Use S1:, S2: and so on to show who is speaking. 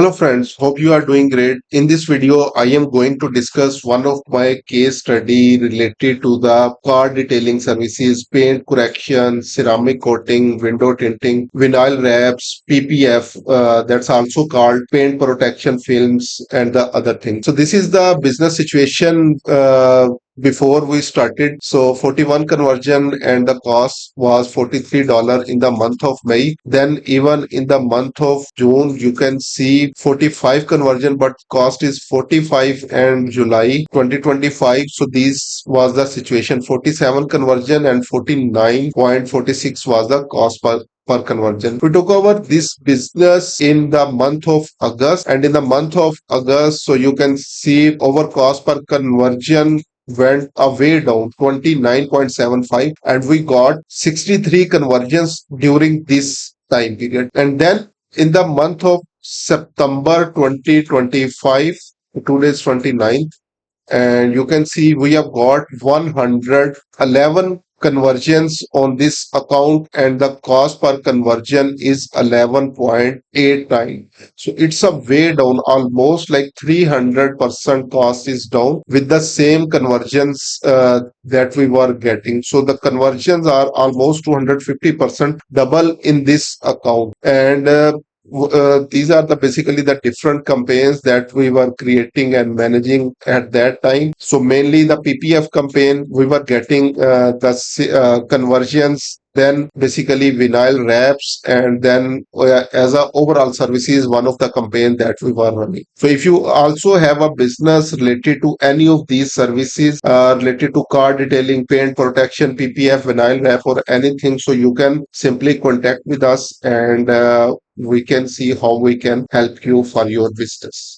S1: Hello friends, hope you are doing great. In this video, I am going to discuss one of my case study related to the car detailing services, paint correction, ceramic coating, window tinting, vinyl wraps, PPF, that's also called paint protection films and the other things. So this is the business situation before we started. So 41 conversion and the cost was $43 in the month of May. Then even in the month of June, you can see 45 conversion, but cost is 45 and July 2025. So this was the situation. 47 conversion and 49.46 was the cost per conversion. We took over this business in the month of August, and in the month of August, so you can see our cost per conversion went away down 29.75, and we got 63 conversions during this time period. And then in the month of September 2025, today is 29th, and you can see we have got 111 conversions on this account, and the cost per conversion is 11.89. So it's a way down, almost like 300% cost is down with the same conversions that we were getting. So the conversions are almost 250% double in this account. And these are the basically the different campaigns that we were creating and managing at that time. So mainly the PPF campaign, we were getting the conversions, then basically vinyl wraps, and then as a overall services, one of the campaign that we were running. So if you also have a business related to any of these services, related to car detailing, paint protection, PPF, vinyl wrap, or anything, so you can simply contact with us, and we can see how we can help you for your business.